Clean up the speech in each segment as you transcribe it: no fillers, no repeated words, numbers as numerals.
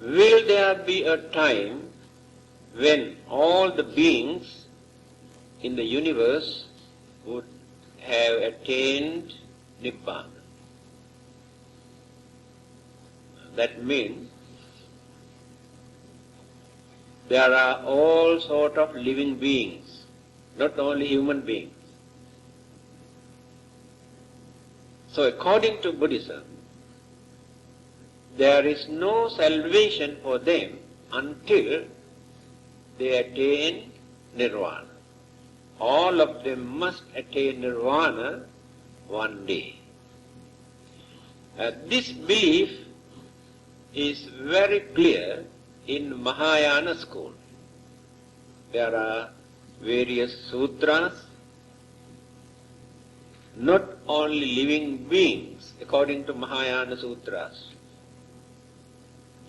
will there be a time when all the beings in the universe would have attained Nibbana? That means there are all sort of living beings, not only human beings. So according to Buddhism, there is no salvation for them until they attain Nirvana. All of them must attain Nirvana one day. This belief is very clear in Mahayana school. There are various sutras, not only living beings according to Mahayana sutras,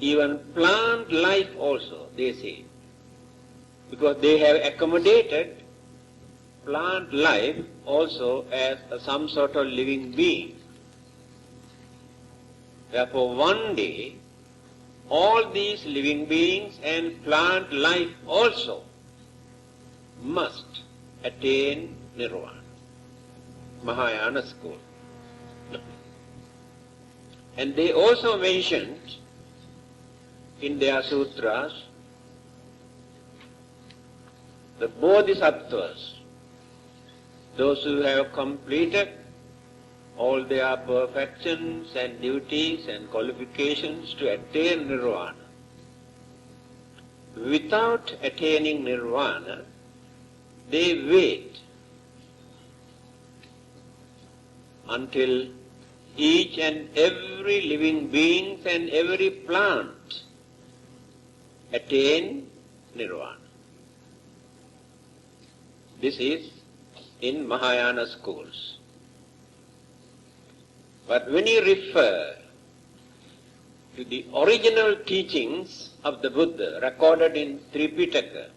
even plant life also, they say, because they have accommodated plant life also as some sort of living being. Therefore, one day, all these living beings and plant life also must attain Nirvana. Mahayana school. And they also mentioned in their sutras the Bodhisattvas, those who have completed all their perfections and duties and qualifications to attain Nirvana. Without attaining Nirvana, they wait until each and every living being and every plant attain Nirvana. This is in Mahayana schools. But when you refer to the original teachings of the Buddha recorded in Tripitaka,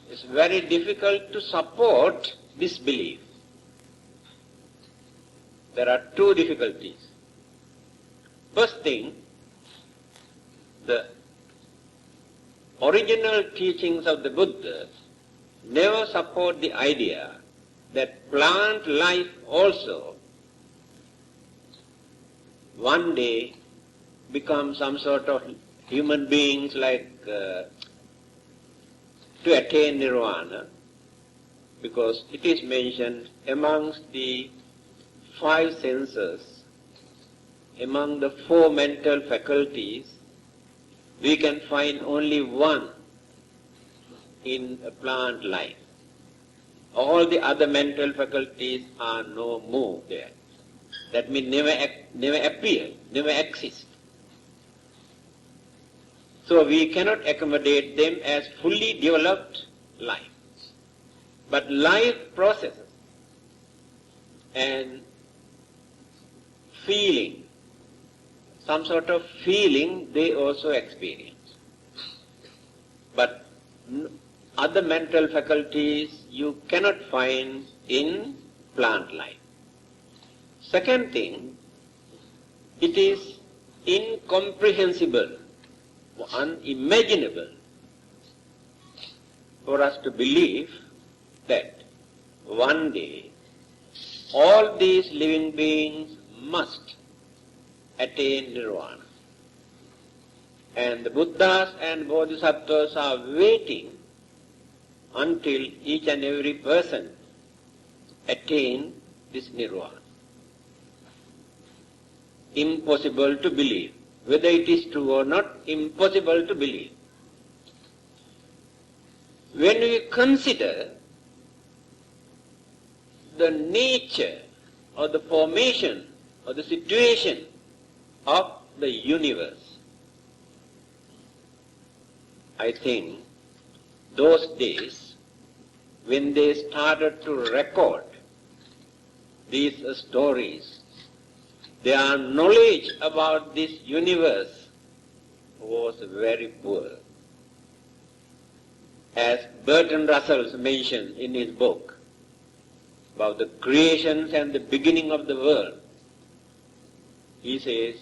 it's very difficult to support this belief. There are two difficulties. First thing, the original teachings of the Buddha never support the idea that plant life also one day become some sort of human beings like to attain Nirvana, because it is mentioned amongst the five senses, among the four mental faculties, we can find only one in a plant life. All the other mental faculties are no more there. That means never appear, never exist. So we cannot accommodate them as fully developed life. But life processes and feeling, some sort of feeling they also experience. But other mental faculties you cannot find in plant life. Second thing, it is incomprehensible, unimaginable for us to believe that one day all these living beings must attain Nirvana. And the Buddhas and Bodhisattvas are waiting until each and every person attain this Nirvana. Impossible to believe. Whether it is true or not, impossible to believe. When we consider the nature or the formation or the situation of the universe, I think those days when they started to record these stories, their knowledge about this universe was very poor. As Bertrand Russell mentioned in his book about the creations and the beginning of the world, he says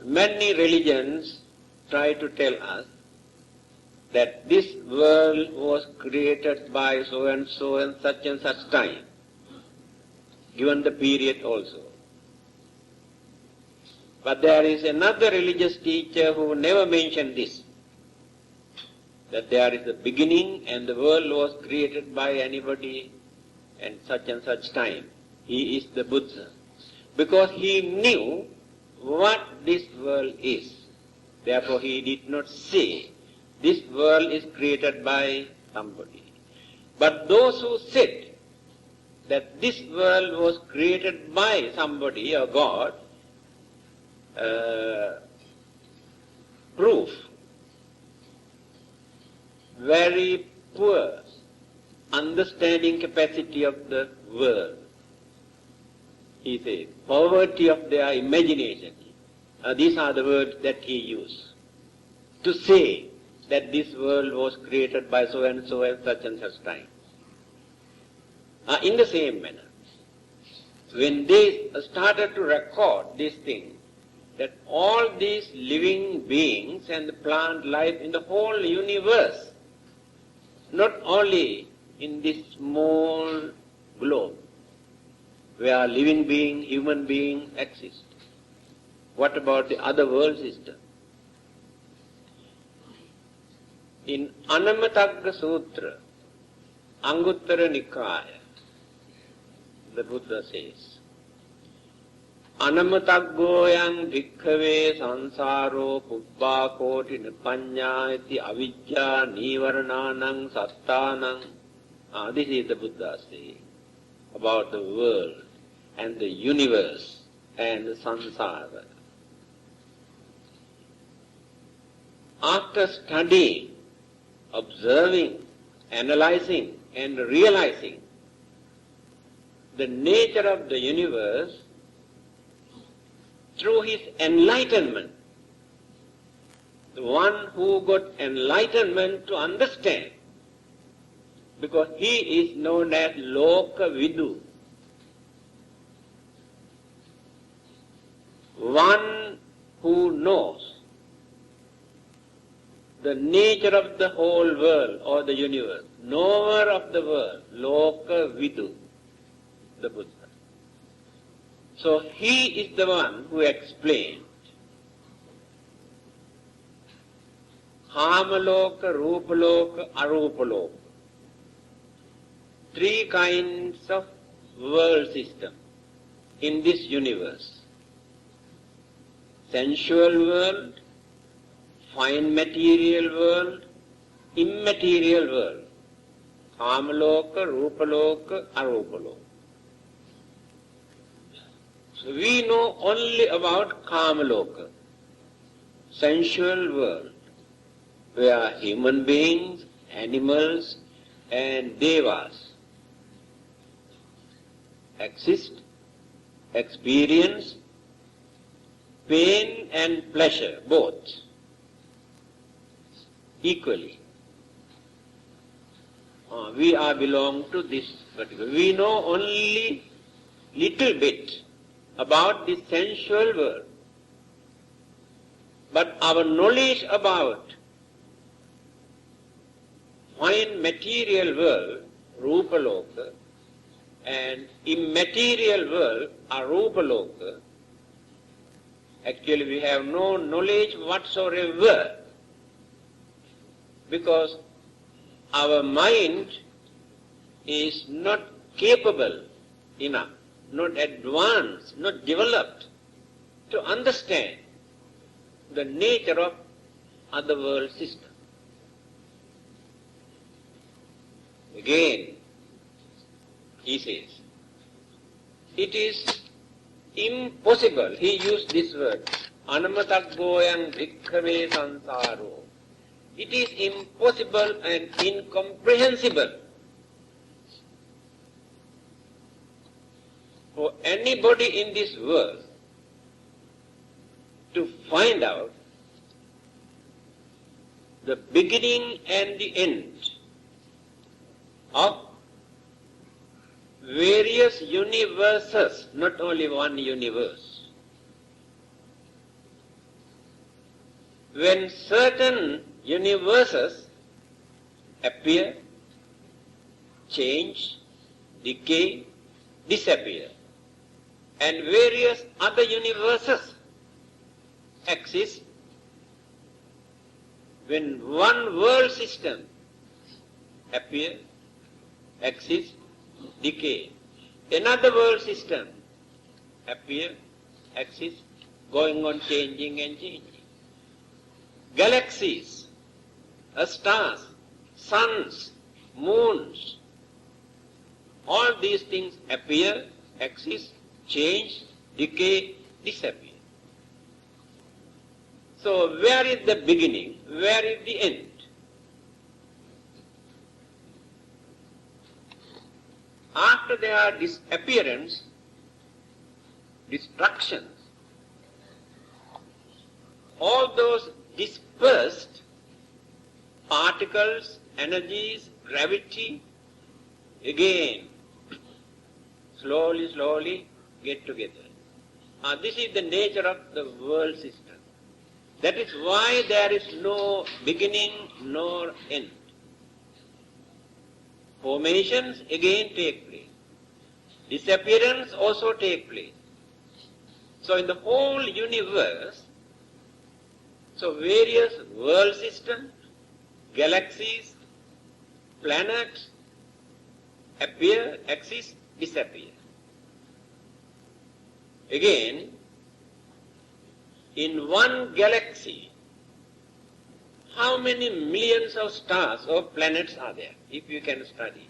Many religions try to tell us that this world was created by so and such time, given the period also. But there is another religious teacher who never mentioned this, that there is a beginning and the world was created by anybody and such time. He is the Buddha. Because he knew what this world is. Therefore he did not say this world is created by somebody. But those who said that this world was created by somebody or God, proof very poor understanding capacity of the world. He says, poverty of their imagination. These are the words that he used to say that this world was created by so and such time. In the same manner, when they started to record this thing, that all these living beings and the plant life in the whole universe, not only in this small globe where living beings, human beings exist. What about the other world system? In Anamatagga Sutra, Anguttara Nikaya, the Buddha says, Anamataggoyang bhikkhave sansaro pubbā koti nipanyāyati avijjā nivaranānaṁ sattānaṁ. This is the Buddha saying about the world and the universe and the samsara. After studying, observing, analyzing and realizing the nature of the universe, through his enlightenment, the one who got enlightenment to understand, because he is known as Loka Vidu, one who knows the nature of the whole world or the universe, knower of the world, Loka Vidu, the Buddha. So he is the one who explained Kamaloka, Rupaloka, Arupaloka. Three kinds of world system in this universe. Sensual world, fine material world, immaterial world. Kamaloka, Rupaloka, Arupaloka. So we know only about Kamaloka, sensual world, where human beings, animals and devas exist, experience pain and pleasure, both, equally. We belong to this particular. We know only little bit about the sensual world, but our knowledge about fine material world, Rupaloka, and immaterial world, Arupaloka, actually we have no knowledge whatsoever, because our mind is not capable enough, not advanced, not developed to understand the nature of other world system. Again, he says, it is impossible, he used this word, Anamataggoyang bhikkhave sansaro. It is impossible and incomprehensible for anybody in this world to find out the beginning and the end of various universes, not only one universe. when certain universes appear, change, decay, disappear, and various other universes exist, when one world system appear, exist, decay, another world system appear, exist, going on changing and changing. Galaxies, stars, suns, moons, all these things appear, exist, change, decay, disappear. So where is the beginning? Where is the end? After their disappearance, destructions, all those dispersed particles, energies, gravity, again, slowly get together. This is the nature of the world system. That is why there is no beginning nor end. Formations again take place. Disappearance also take place. So in the whole universe, so various world systems, galaxies, planets appear, exist, disappear. Again, in one galaxy, how many millions of stars or planets are there, if you can study?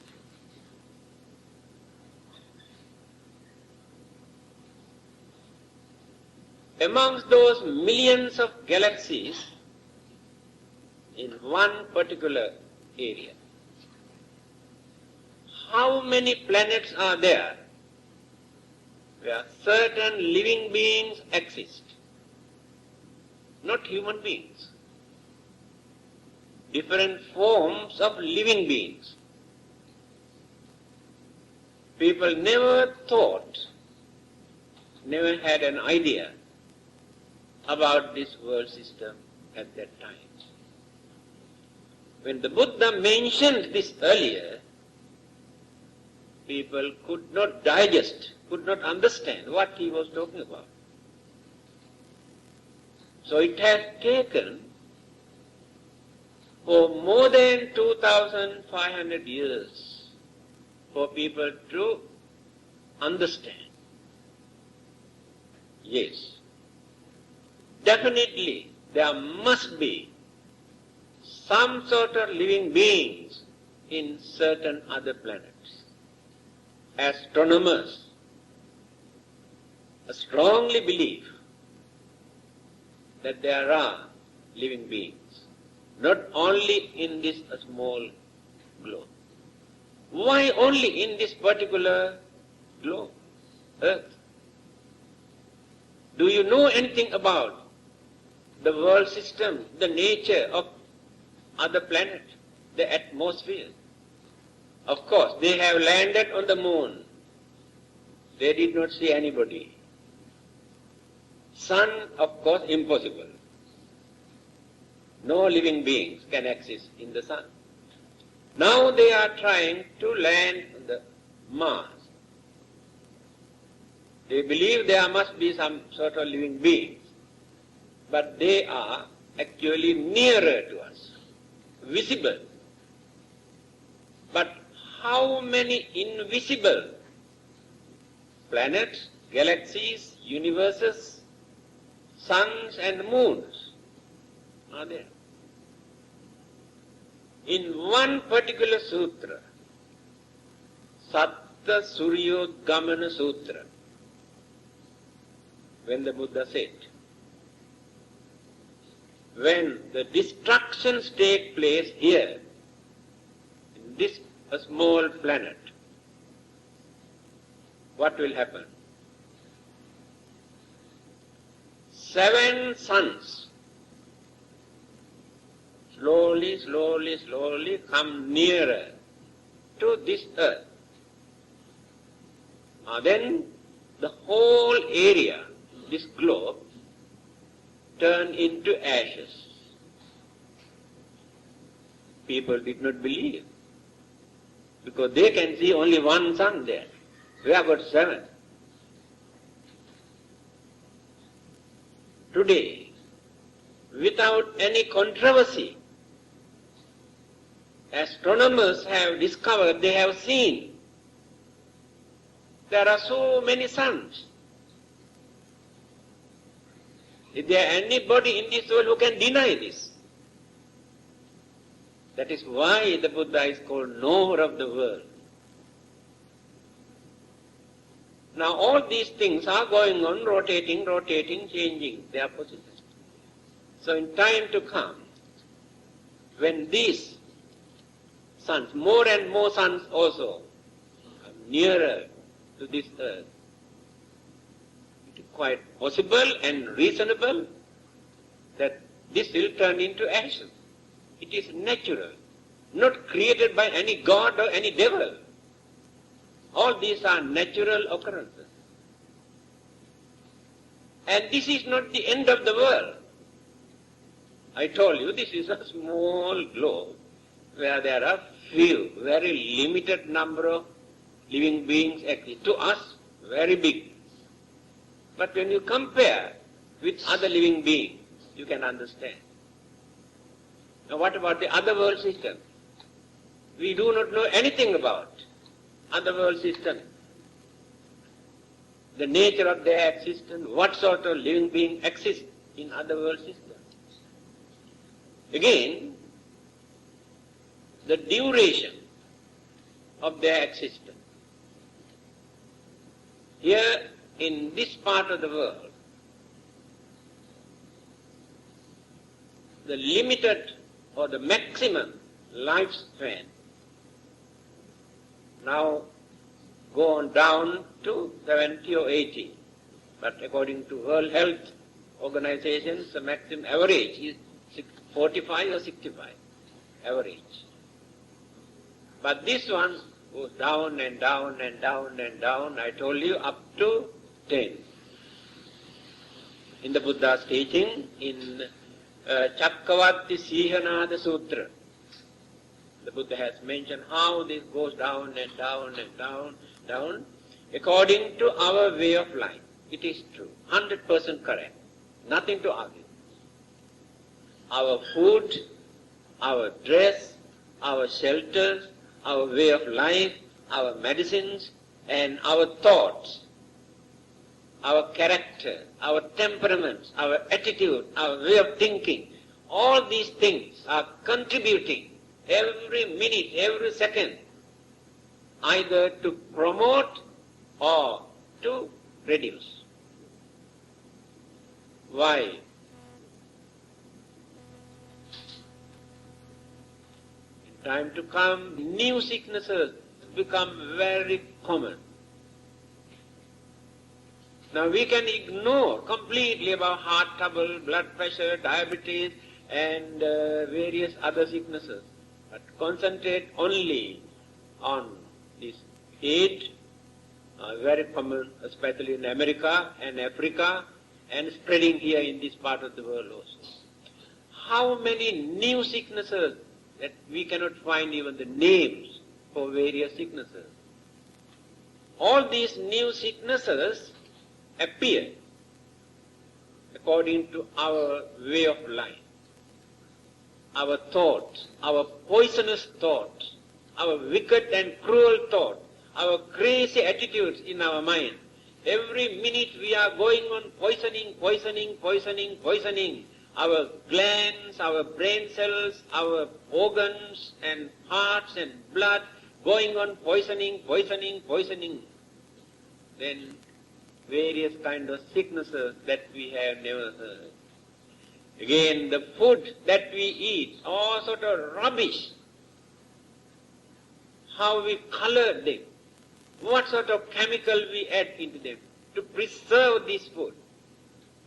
Amongst those millions of galaxies in one particular area, how many planets are there where certain living beings exist? Not human beings. Different forms of living beings. People never thought, never had an idea about this world system at that time. When the Buddha mentioned this earlier, people could not digest, could not understand what he was talking about. So it has taken for more than 2,500 years for people to understand. Yes, definitely there must be some sort of living beings in certain other planets. Astronomers strongly believe that there are living beings, not only in this small globe. Why only in this particular globe, Earth? Do you know anything about the world system, the nature of other planets, the atmosphere? Of course, they have landed on the moon. They did not see anybody. Sun, of course, impossible. No living beings can exist in the sun. Now they are trying to land on the Mars. They believe there must be some sort of living beings, but they are actually nearer to us, visible. But how many invisible planets, galaxies, universes, suns and moons are there? In one particular sutra, Satta Suryodgamana Sutra, when the Buddha said, when the destructions take place here, in this small planet, what will happen? 7 suns slowly come nearer to this earth. Then the whole area, this globe, turn into ashes. people did not believe, because they can see only one sun there. We have got 7. Today, without any controversy, astronomers have discovered, they have seen, there are so many suns. Is there anybody in this world who can deny this? That is why the Buddha is called knower of the world. Now all these things are going on, rotating, changing their position. So in time to come, when these suns, more and more suns also, come nearer to this earth, it is quite possible and reasonable that this will turn into ashes. It is natural, not created by any god or any devil. All these are natural occurrences. And this is not the end of the world. I told you this is a small globe where there are few, very limited number of living beings exist. To us, very big. But when you compare with other living beings, you can understand. Now what about the other world system? We do not know anything about other world system. The nature of their existence, what sort of living being exists in other world systems. Again, the duration of their existence. Here in this part of the world, the limited or the maximum lifespan now go on down to 70 or 80. But according to World Health Organization, the maximum average is 45 or 65, average. But this one goes down and down and down and down, I told you, up to 10. In the Buddha's teaching, in Chakravarti Sihanada Sutra, the Buddha has mentioned how this goes down and down and down, according to our way of life. It is true, 100% correct, nothing to argue. Our food, our dress, our shelters, our way of life, our medicines, and our thoughts, our character, our temperaments, our attitude, our way of thinking, all these things are contributing every minute, every second, either to promote or to reduce. Why? In time to come, new sicknesses become very common. Now we can ignore completely about heart trouble, blood pressure, diabetes, and various other sicknesses, but concentrate only on this AIDS, very common, especially in America and Africa, and spreading here in this part of the world also. How many new sicknesses that we cannot find even the names for various sicknesses. All these new sicknesses appear according to our way of life, our thoughts, our poisonous thoughts, our wicked and cruel thoughts, our crazy attitudes in our mind. Every minute we are going on poisoning our glands, our brain cells, our organs and hearts and blood, going on poisoning. Then various kind of sicknesses that we have never heard. Again, the food that we eat, all sort of rubbish. How we color them, what sort of chemical we add into them to preserve this food.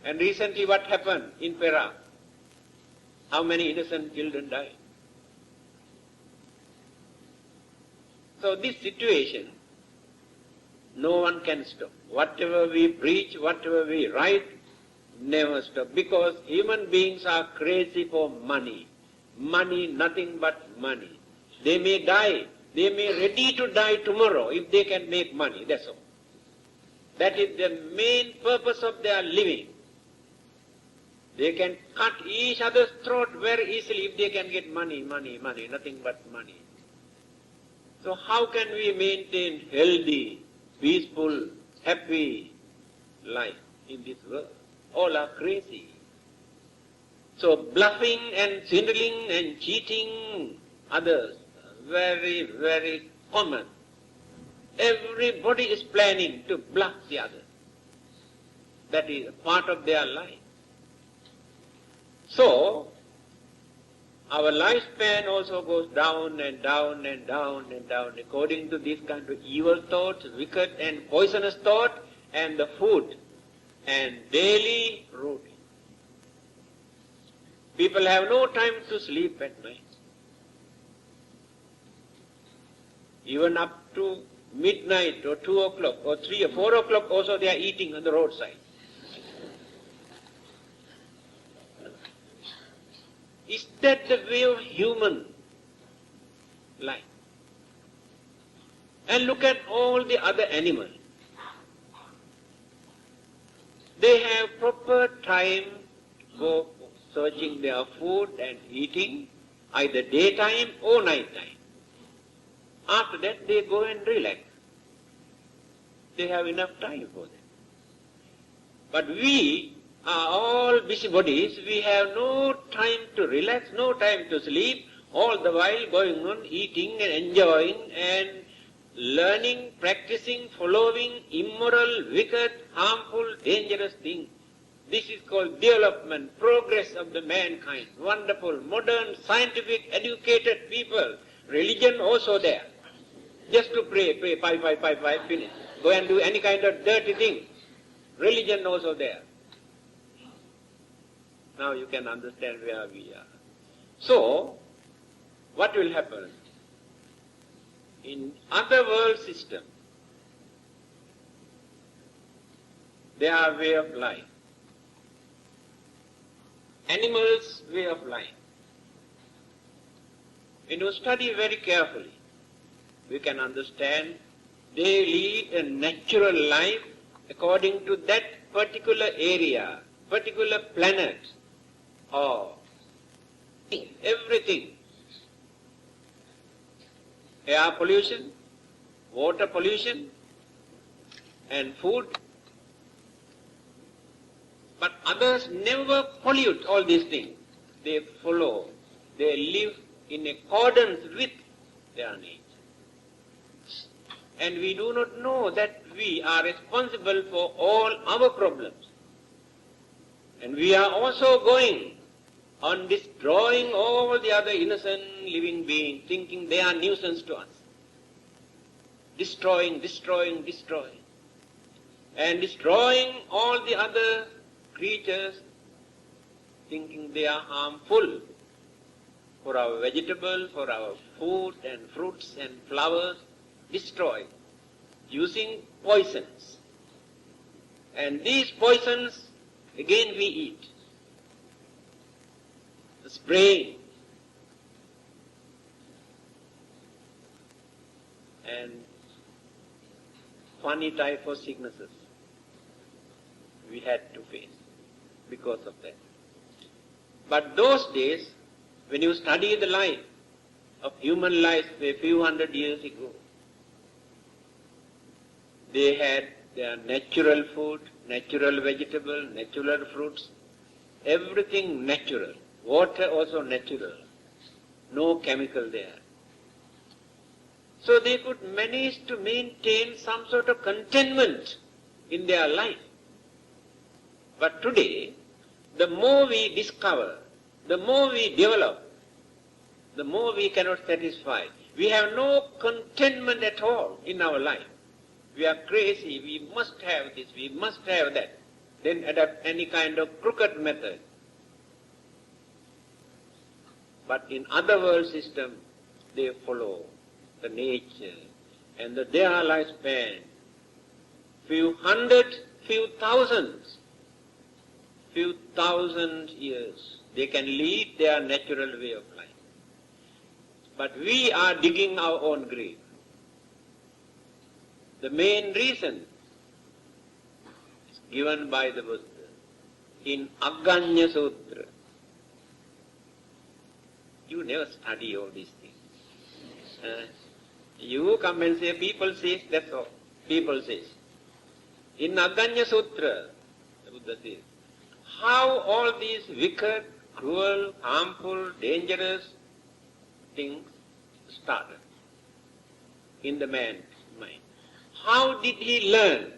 And recently what happened in Perak? How many innocent children died? So this situation, no one can stop. Whatever we preach, whatever we write, never stop. Because human beings are crazy for money. money, nothing but money. They may die, they may ready to die tomorrow if they can make money, that's all. That is the main purpose of their living. They can cut each other's throat very easily if they can get money, money, money, nothing but money. So how can we maintain healthy, peaceful, happy life in this world? All are crazy. So bluffing and swindling and cheating others, very, very common. Everybody is planning to bluff the other. That is a part of their life. So, our lifespan also goes down and down and down and down according to this kind of evil thoughts, wicked and poisonous thought, and the food and daily routine. People have no time to sleep at night. Even up to midnight or 2 o'clock or 3 or 4 o'clock also they are eating on the roadside. Is that the way of human life? And look at all the other animals. They have proper time to go searching their food and eating, either daytime or night time. After that they go and relax. They have enough time for that. But we are all busybodies. We have no time to relax, no time to sleep, all the while going on eating and enjoying and learning, practicing, following immoral, wicked, harmful, dangerous things. This is called development, progress of the mankind. Wonderful, modern, scientific, educated people. Religion also there. Just to pray, 5, finish. Go and do any kind of dirty thing. Religion also there. Now you can understand where we are. So, what will happen? In other world system, their way of life, animals' way of life. When you study very carefully, we can understand they lead a natural life according to that particular area, particular planet, or everything. Air pollution, water pollution, and food. But others never pollute all these things. They follow, they live in accordance with their nature. And we do not know that we are responsible for all our problems. And we are also going on destroying all the other innocent living beings, thinking they are nuisance to us. Destroying. And destroying all the other creatures, thinking they are harmful for our vegetables, for our food and fruits and flowers. Destroy, using poisons. And these poisons, again we eat. Spraying. And funny type of sicknesses we had to face because of that. But those days, when you study the life of human life a few hundred years ago, they had their natural food, natural vegetable, natural fruits, everything natural. Water also natural. No chemical there. So they could manage to maintain some sort of contentment in their life. But today, the more we discover, the more we develop, the more we cannot satisfy. We have no contentment at all in our life. We are crazy, we must have this, we must have that. Then adopt any kind of crooked method. But in other world system, they follow the nature and their lifespan, few hundred, few thousand years, they can lead their natural way of life. But we are digging our own grave. The main reason is given by the Buddha in Aganya Sutra. You never study all these things. You come and say, people say, that's all. People say. In Aganya Sutra, the Buddha says, how all these wicked, cruel, harmful, dangerous things started in the man's mind. How did he learn?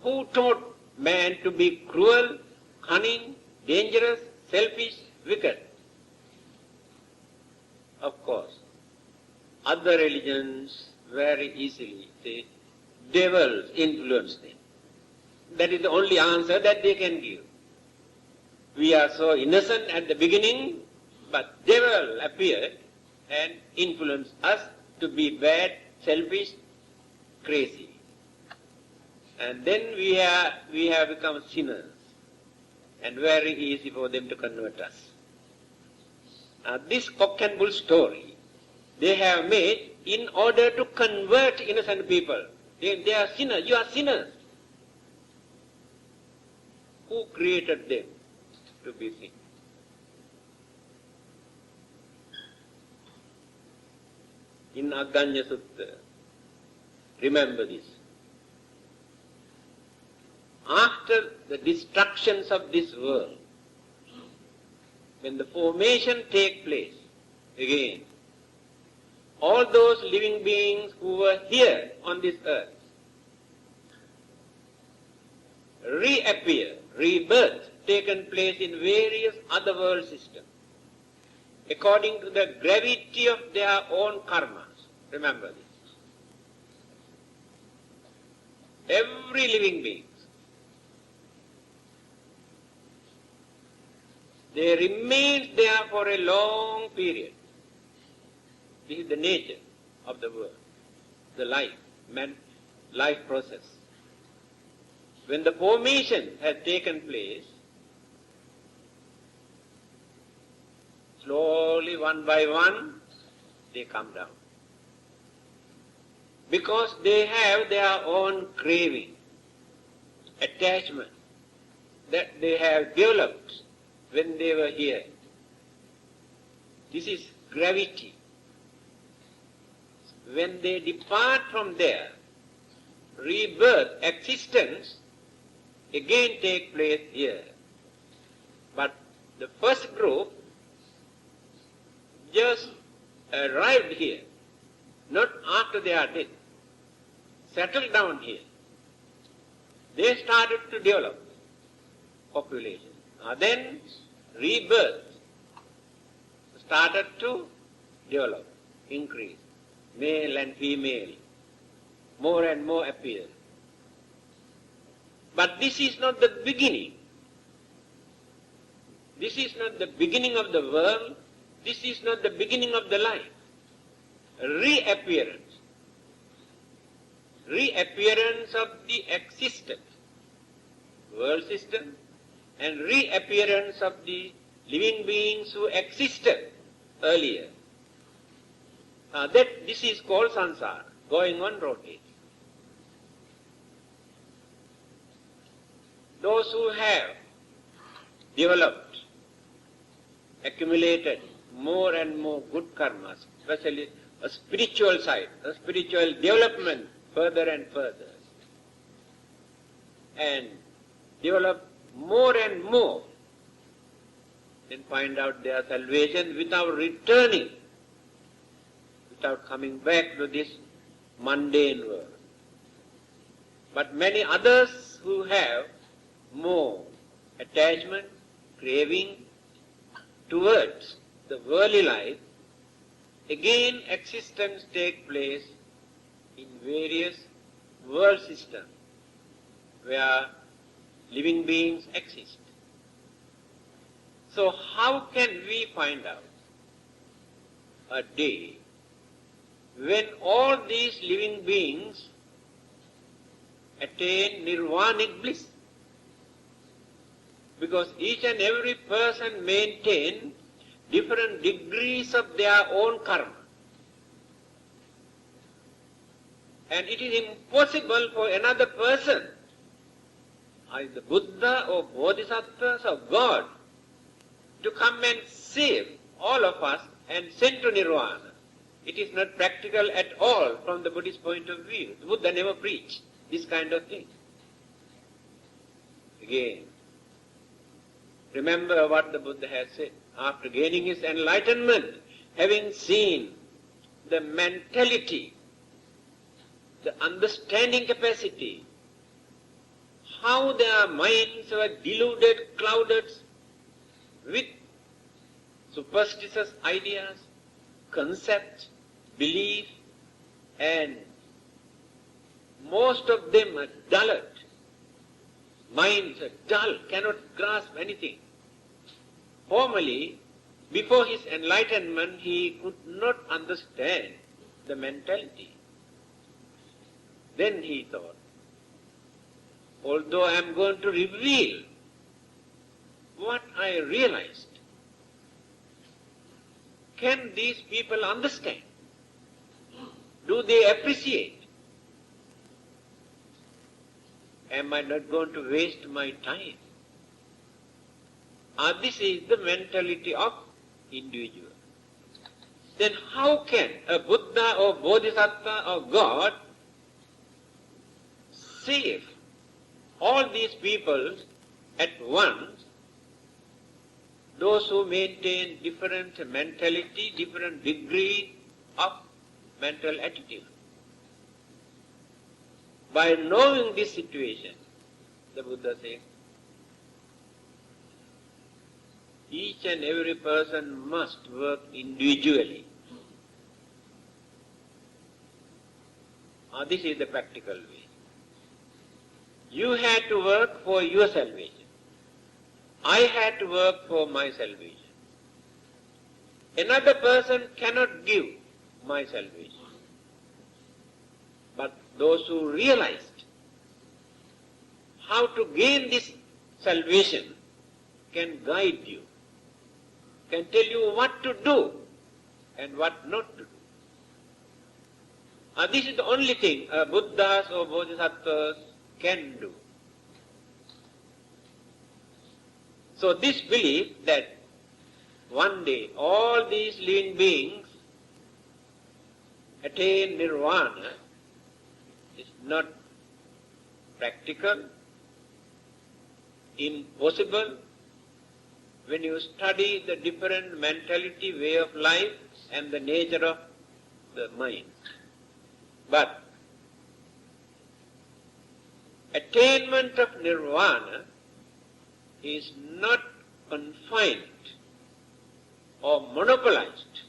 Who taught man to be cruel, cunning, dangerous, selfish, wicked? Of course, other religions very easily say devils influence them. That is the only answer that they can give. We are so innocent at the beginning, but devil appeared and influenced us to be bad, selfish, crazy. And then we have become sinners, and very easy for them to convert us. This cock and bull story they have made in order to convert innocent people. They are sinners. You are sinners. Who created them to be sinners? In Aganya Sutta, remember this. After the destructions of this world, when the formation takes place again, all those living beings who were here on this earth reappear, rebirth taken place in various other world systems according to the gravity of their own karmas. Remember this. Every living being, they remain there for a long period. This is the nature of the world, the life process. When the formation has taken place, slowly, one by one, they come down. Because they have their own craving, attachment, that they have developed when they were here. This is gravity. When they depart from there, rebirth, existence, again take place here. But the first group just arrived here, not after they are dead, settled down here. They started to develop population. Then rebirth started to develop, increase. Male and female, more and more appear. But this is not the beginning. This is not the beginning of the world. This is not the beginning of the life. Reappearance. Reappearance of the existent world system and reappearance of the living beings who existed earlier. This is called samsara, going on rotating. Those who have developed, accumulated more and more good karmas, especially a spiritual side, a spiritual development further and further, and develop more and more, then find out their salvation without returning, without coming back to this mundane world. But many others who have more attachment, craving towards the worldly life, again existence take place in various world systems where living beings exist. So how can we find out a day when all these living beings attain nirvanic bliss? Because each and every person maintain different degrees of their own karma. And it is impossible for another person, either Buddha or Bodhisattvas or God, to come and save all of us and send to Nirvana. It is not practical at all from the Buddhist point of view. The Buddha never preached this kind of thing. Again, remember what the Buddha has said. After gaining his enlightenment, having seen the mentality, the understanding capacity, how their minds were deluded, clouded with superstitious ideas, concepts, belief, and most of them are dulled. Minds are dull, cannot grasp anything. Formerly, before his enlightenment, he could not understand the mentality. Then he thought, although I am going to reveal what I realized, can these people understand? Do they appreciate? Am I not going to waste my time? This is the mentality of individual. Then how can a Buddha or Bodhisattva or God save all these people at once, those who maintain different mentality, different degree of mental attitude? By knowing this situation, the Buddha says, each and every person must work individually. This is the practical way. You had to work for your salvation. I had to work for my salvation. Another person cannot give my salvation. But those who realized how to gain this salvation can guide you, can tell you what to do and what not to do. This is the only thing Buddhas or Bodhisattvas can do. So this belief that one day all these living beings attain nirvana is not practical, impossible, when you study the different mentality, way of life and the nature of the mind. But attainment of nirvana is not confined or monopolized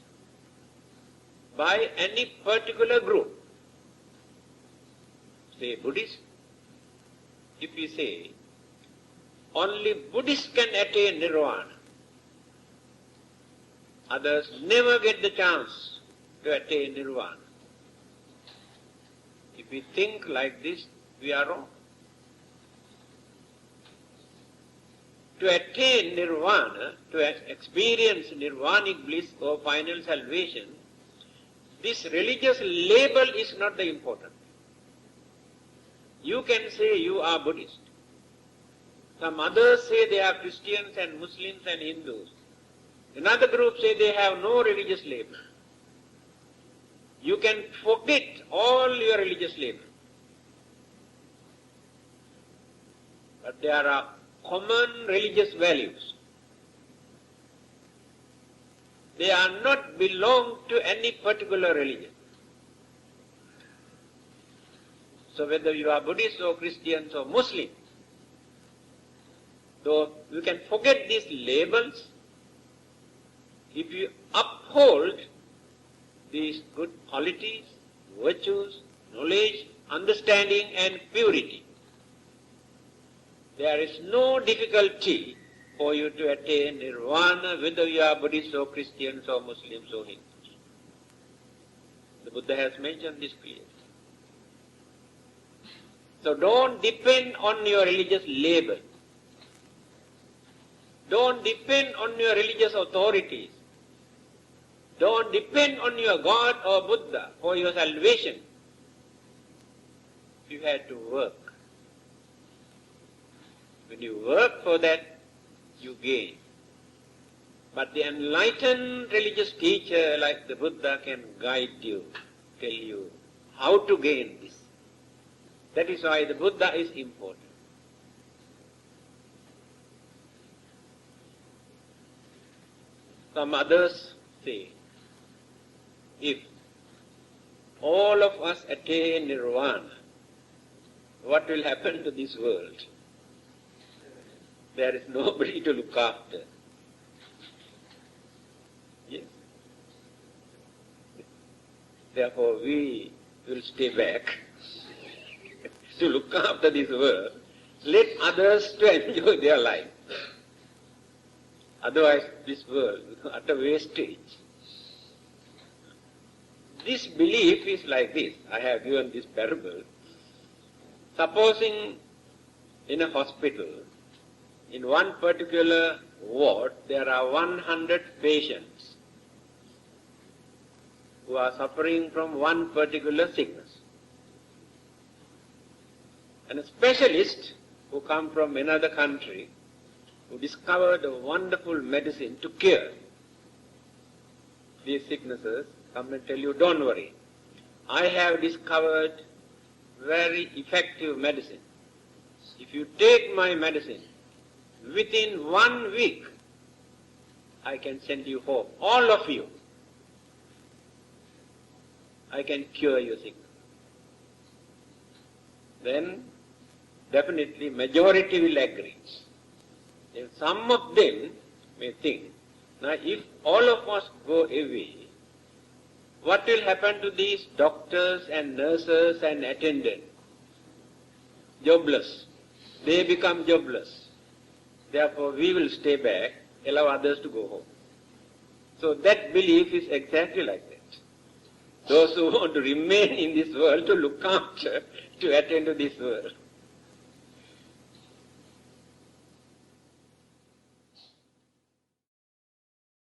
by any particular group. Say Buddhist, if you say only Buddhists can attain nirvana, others never get the chance to attain nirvana. If we think like this, we are wrong. To attain nirvana, to experience nirvanic bliss or final salvation, this religious label is not the important. You can say you are Buddhist. Some others say they are Christians and Muslims and Hindus. Another group say they have no religious label. You can forget all your religious label. But there are common religious values. They are not belong to any particular religion. So whether you are Buddhist or Christians or Muslim, so you can forget these labels if you uphold these good qualities, virtues, knowledge, understanding and purity. There is no difficulty for you to attain nirvana, whether you are Buddhists or Christians or Muslims or Hindus. The Buddha has mentioned this clearly. So don't depend on your religious label. Don't depend on your religious authorities. Don't depend on your God or Buddha for your salvation. You have to work. When you work for that, you gain. But the enlightened religious teacher like the Buddha can guide you, tell you how to gain this. That is why the Buddha is important. Some others say, if all of us attain nirvana, what will happen to this world? There is nobody to look after. Yes. Therefore we will stay back to look after this world. Let others to enjoy their life. Otherwise this world becomes utter wastage. This belief is like this. I have given this parable. Supposing in a hospital, in one particular ward, there are 100 patients who are suffering from one particular sickness. And a specialist who come from another country, who discovered a wonderful medicine to cure these sicknesses, come and tell you, don't worry, I have discovered very effective medicine. If you take my medicine, within 1 week, I can send you home, all of you. I can cure your sickness. Then, definitely, majority will agree. And some of them may think, now if all of us go away, what will happen to these doctors and nurses and attendants? Jobless. They become jobless. Therefore, we will stay back, allow others to go home. So that belief is exactly like that. Those who want to remain in this world, to look after, to attend to this world.